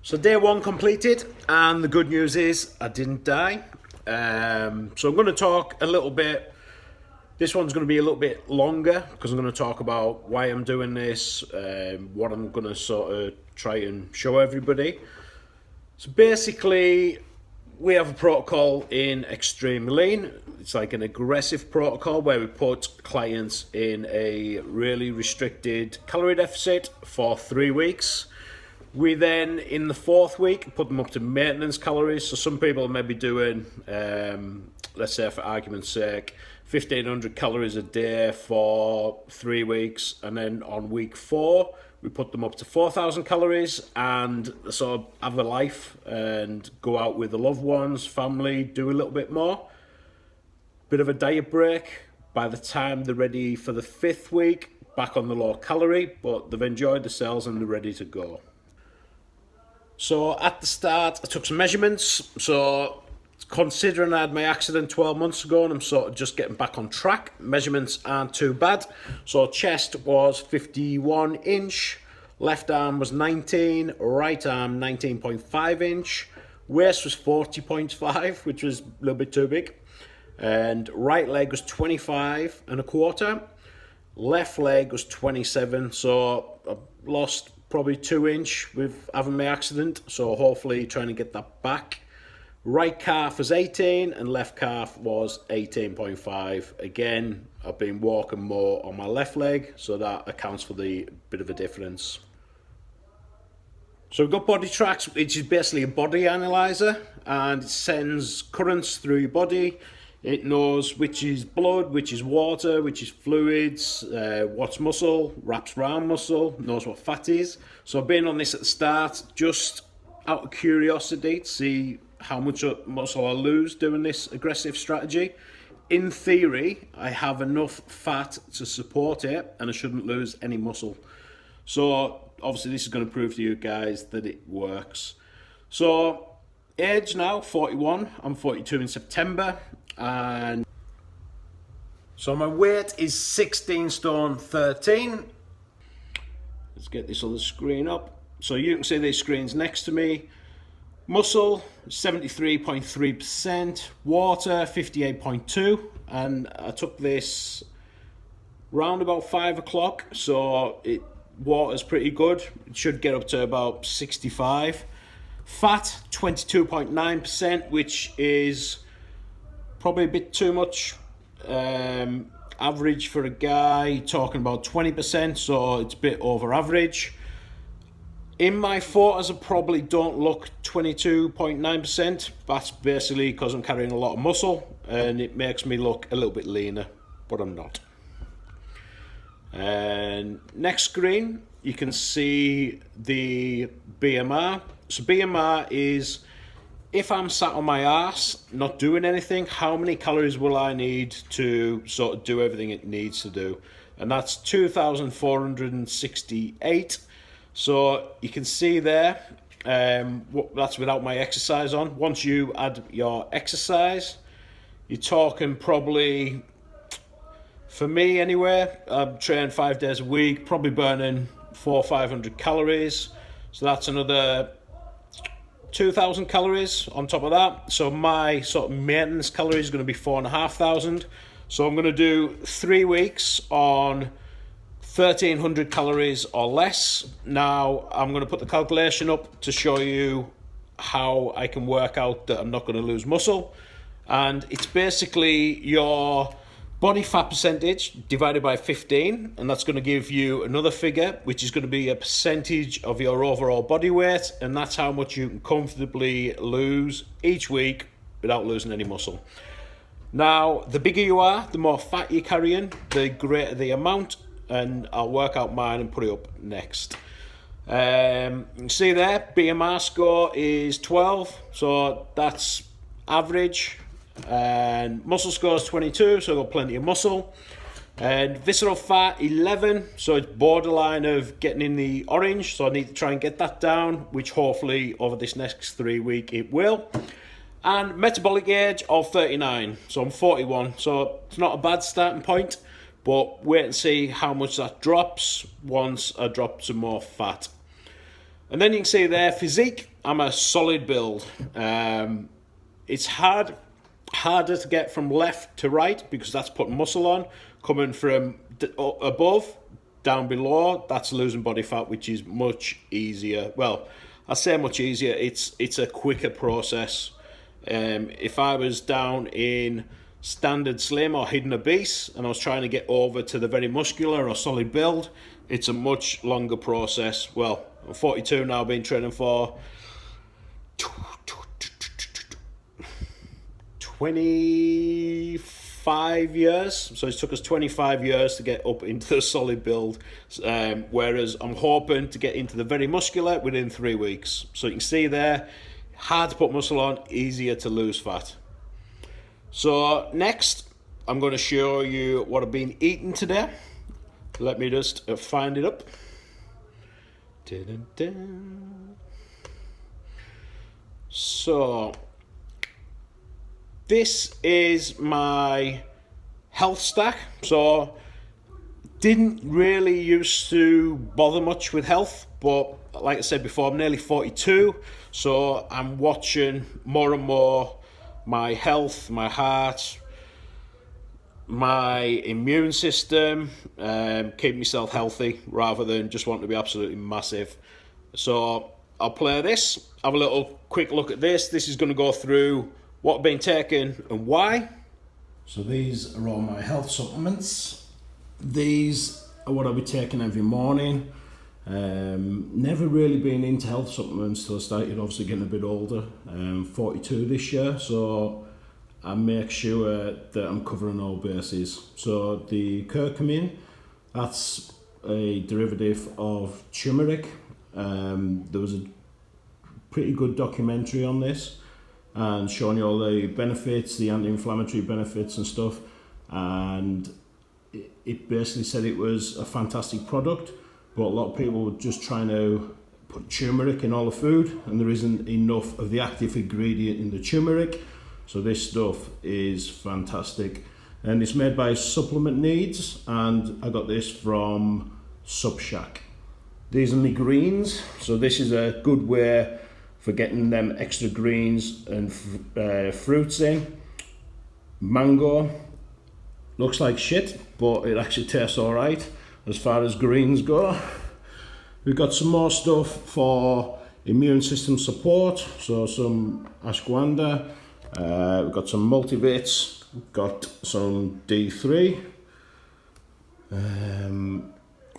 So day one completed, and the good news is I didn't die. So I'm going to talk a little bit. This one's going to be a little bit longer because I'm going to talk about why I'm doing this, what I'm going to sort of try and show everybody. So basically, we have a protocol in Xtreme Lean. It's like an aggressive protocol where we put clients in a really restricted calorie deficit for 3 weeks. We then, in the 4th week, put them up to maintenance calories. So some people may be doing, let's say for argument's sake, 1,500 calories a day for 3 weeks. And then on week 4, we put them up to 4,000 calories and sort of have a life and go out with the loved ones, family, do a little bit more. Bit of a diet break. By the time they're ready for the 5th week, back on the low calorie, but they've enjoyed themselves and they're ready to go. So at the start, I took some measurements. So considering I had my accident 12 months ago and I'm sort of just getting back on track, measurements aren't too bad. So chest was 51 inch, left arm was 19, right arm 19.5 inch, waist was 40.5, which was a little bit too big, and right leg was 25 and a quarter, left leg was 27. So I lost probably 2 inch with having my accident, so hopefully trying to get that back. Right calf was 18 and left calf was 18.5. Again, I've been walking more on my left leg, so that accounts for the bit of a difference. So we've got Body Tracks, which is basically a body analyzer, and it sends currents through your body. It knows which is blood, which is water, which is fluids, what's muscle, wraps around muscle, knows what fat is. So I've been on this at the start just out of curiosity to see how much muscle I lose doing this aggressive strategy. In theory, I have enough fat to support it and I shouldn't lose any muscle. So obviously this is going to prove to you guys that it works. So age now, 41, I'm 42 in September. And so my weight is 16 stone 13. Let's get this other screen up. So you can see these screens next to me. Muscle 73.3%, water 58.2, and I took this round about 5 o'clock, so water's pretty good. It should get up to about 65. Fat 22.9%, which is probably a bit too much. Average for a guy, talking about 20%, so it's a bit over average. In my photos, I probably don't look 22.9%. That's basically because I'm carrying a lot of muscle and it makes me look a little bit leaner, but I'm not. And next screen, you can see the BMR. So BMR is, if I'm sat on my ass, not doing anything, how many calories will I need to sort of do everything it needs to do? And that's 2,468. So you can see there, that's without my exercise on. Once you add your exercise, you're talking probably, for me anyway, I'm training 5 days a week, probably burning 400 or 500 calories. So that's another 2,000 calories on top of that. So my sort of maintenance calories is going to be 4,500. So I'm going to do 3 weeks on 1,300 calories or less. Now I'm going to put the calculation up to show you how I can work out that I'm not going to lose muscle. And it's basically your body fat percentage divided by 15, and that's going to give you another figure, which is going to be a percentage of your overall body weight, and that's how much you can comfortably lose each week without losing any muscle. Now, the bigger you are, the more fat you're carrying, the greater the amount, and I'll work out mine and put it up next. You can see there, BMR score is 12, so that's average. And muscle score is 22, so I've got plenty of muscle. And visceral fat 11, so it's borderline of getting in the orange, so I need to try and get that down, which hopefully over this next 3 weeks it will. And metabolic age of 39, so I'm 41, so it's not a bad starting point, but wait and see how much that drops once I drop some more fat. And then you can see there, physique, I'm a solid build. It's harder to get from left to right because that's putting muscle on. Coming from above down below, that's losing body fat, which is much easier. Well, I say much easier. It's a quicker process. If I was down in standard slim or hidden obese and I was trying to get over to the very muscular or solid build, it's a much longer process. Well, I'm 42 now, been training for 25 years. So it took us 25 years to get up into the solid build, whereas I'm hoping to get into the very muscular within 3 weeks. So you can see there, hard to put muscle on, easier to lose fat. So next, I'm going to show you what I've been eating today. Let me just find it up. Dun-dun-dun. So this is my health stack. So didn't really used to bother much with health, but like I said before, I'm nearly 42, so I'm watching more and more my health, my heart, my immune system, keep myself healthy rather than just want to be absolutely massive. So I'll play this, have a little quick look at this. This is going to go through what I've been taking and why. So these are all my health supplements. These are what I'll be taking every morning. Never really been into health supplements till I started obviously getting a bit older. 42 this year, so I make sure that I'm covering all bases. So the curcumin, that's a derivative of turmeric. There was a pretty good documentary on this and showing you all the benefits, the anti-inflammatory benefits and stuff, and it basically said it was a fantastic product, but a lot of people were just trying to put turmeric in all the food and there isn't enough of the active ingredient in the turmeric. So this stuff is fantastic, and it's made by Supplement Needs, and I got this from Subshack. These are my greens, so this is a good way for getting them extra greens and fruits in. Mango, looks like shit, but it actually tastes alright as far as greens go. We've got some more stuff for immune system support, so some ashwagandha, we've got some multivits, got some D3,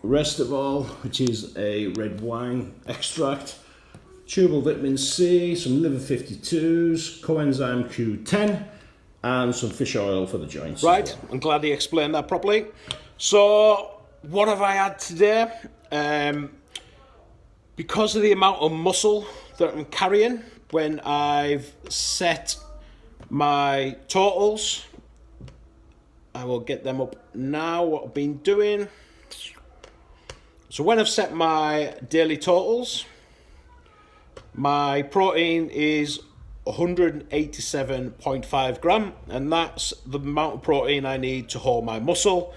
rest of all, which is a red wine extract, tubal vitamin C, some liver 52s, coenzyme Q10, and some fish oil for the joints. Right, I'm glad he explained that properly. So, what have I had today? Because of the amount of muscle that I'm carrying, when I've set my totals, I will get them up now, what I've been doing. So when I've set my daily totals, my protein is 187.5 gram, and that's the amount of protein I need to hold my muscle.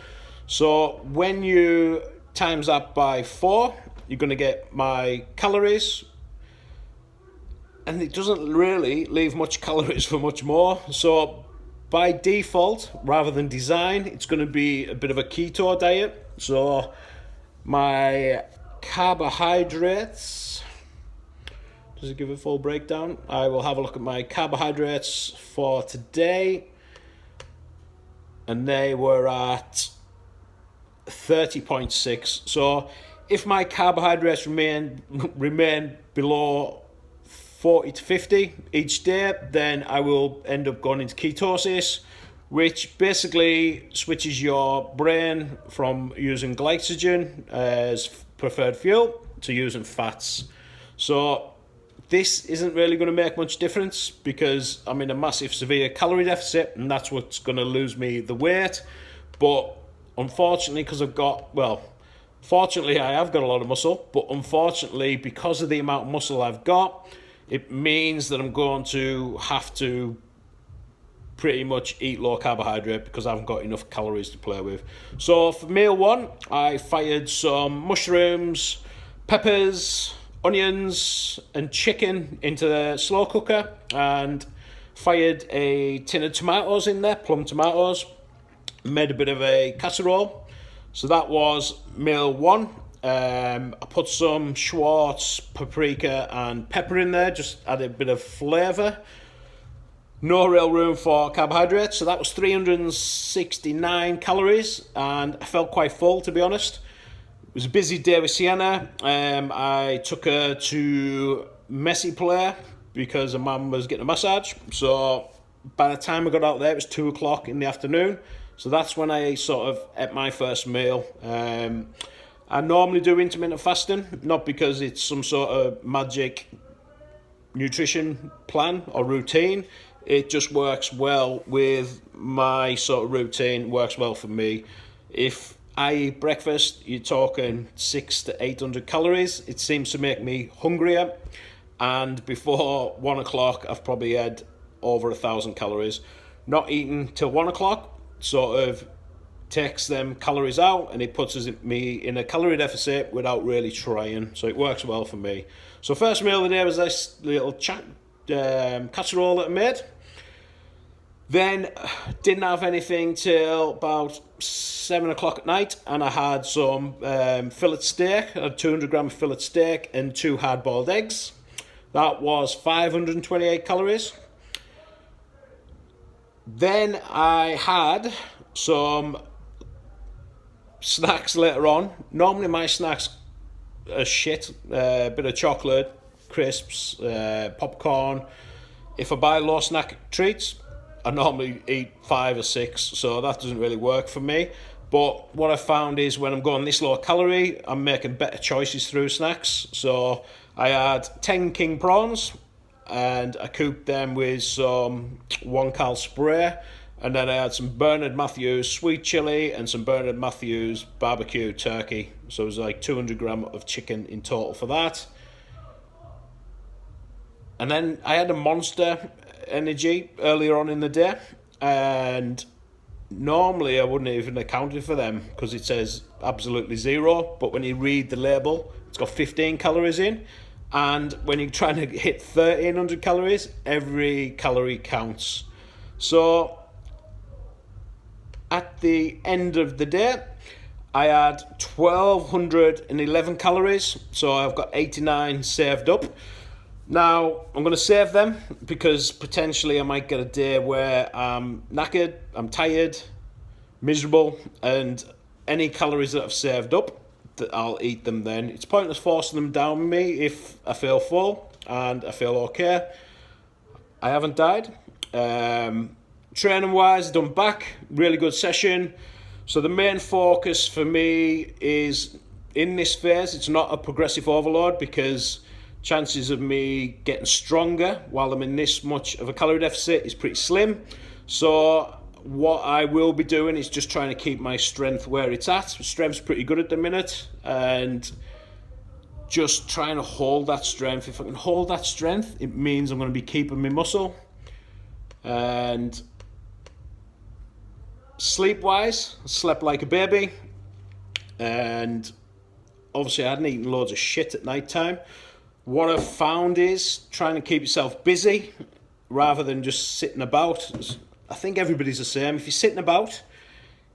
So when you times that by 4, you're going to get my calories, and it doesn't really leave much calories for much more. So by default, rather than design, it's going to be a bit of a keto diet. So my carbohydrates, does it give a full breakdown? I will have a look at my carbohydrates for today, and they were at 30.6. So if my carbohydrates remain below 40 to 50 each day, then I will end up going into ketosis, which basically switches your brain from using glycogen as preferred fuel to using fats. So this isn't really going to make much difference because I'm in a massive severe calorie deficit, and that's what's going to lose me the weight. But unfortunately, because fortunately I have got a lot of muscle, but unfortunately because of the amount of muscle I've got, it means that I'm going to have to pretty much eat low carbohydrate because I haven't got enough calories to play with. So for meal 1, I fired some mushrooms, peppers, onions and chicken into the slow cooker and fired a tin of tomatoes in there, plum tomatoes, made a bit of a casserole. So that was meal one. I put some Schwartz paprika and pepper in there, just add a bit of flavour. No real room for carbohydrates, so that was 369 calories, and I felt quite full, to be honest. It was a busy day with Sienna. I took her to Messy Play because her mum was getting a massage. So by the time I got out there, it was 2 o'clock in the afternoon. So that's when I sort of ate my first meal. I normally do intermittent fasting, not because it's some sort of magic nutrition plan or routine. It just works well with my sort of routine, works well for me. If I eat breakfast, you're talking 600 to 800 calories. It seems to make me hungrier. And before 1 o'clock, I've probably had over 1,000 calories. Not eating till 1 o'clock sort of takes them calories out, and it puts me in a calorie deficit without really trying. So it works well for me. So first meal of the day was this little casserole that I made. Then didn't have anything till about 7 o'clock at night, and I had some fillet steak. I had 200 gram of fillet steak and 2 hard-boiled eggs. That was 528 calories. Then I had some snacks later on. Normally my snacks are shit. A bit of chocolate, crisps, popcorn. If I buy low snack treats, I normally eat 5 or 6, so that doesn't really work for me. But what I found is when I'm going this low calorie, I'm making better choices through snacks. So I had 10 king prawns, and I cooked them with some 1 cal spray, and then I had some Bernard Matthews sweet chili and some Bernard Matthews barbecue turkey. So it was like 200 gram of chicken in total for that. And then I had a Monster Energy earlier on in the day, and normally I wouldn't even accounted for them because it says absolutely 0, but when you read the label, it's got 15 calories in, and when you're trying to hit 1,300 calories, every calorie counts. So at the end of the day, I had 1,211 calories, so I've got 89 saved up. Now, I'm going to save them because potentially I might get a day where I'm knackered, I'm tired, miserable, and any calories that I've saved up, that I'll eat them then. It's pointless forcing them down me if I feel full and I feel okay. I haven't died. Training wise, done back, really good session. So the main focus for me is in this phase, it's not a progressive overload because chances of me getting stronger while I'm in this much of a calorie deficit is pretty slim. So what I will be doing is just trying to keep my strength where it's at. Strength's pretty good at the minute, and just trying to hold that strength. If I can hold that strength, it means I'm going to be keeping my muscle. And sleep-wise, I slept like a baby, and obviously I hadn't eaten loads of shit at night time. What I've found is trying to keep yourself busy rather than just sitting about. I think everybody's the same. If you're sitting about,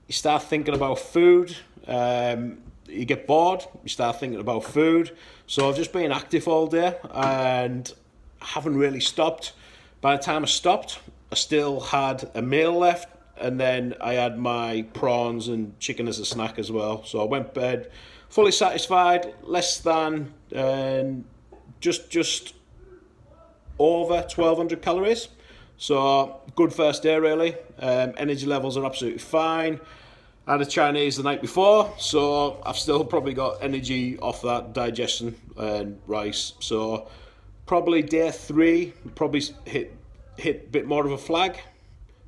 you start thinking about food. You get bored, you start thinking about food. So I've just been active all day and I haven't really stopped. By the time I stopped, I still had a meal left, and then I had my prawns and chicken as a snack as well. So I went to bed fully satisfied, less than just over 1,200 calories. So good first day really. Energy levels are absolutely fine. I had a Chinese the night before, so I've still probably got energy off that digestion and rice. So probably day 3, probably hit a bit more of a flag,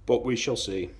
but we shall see.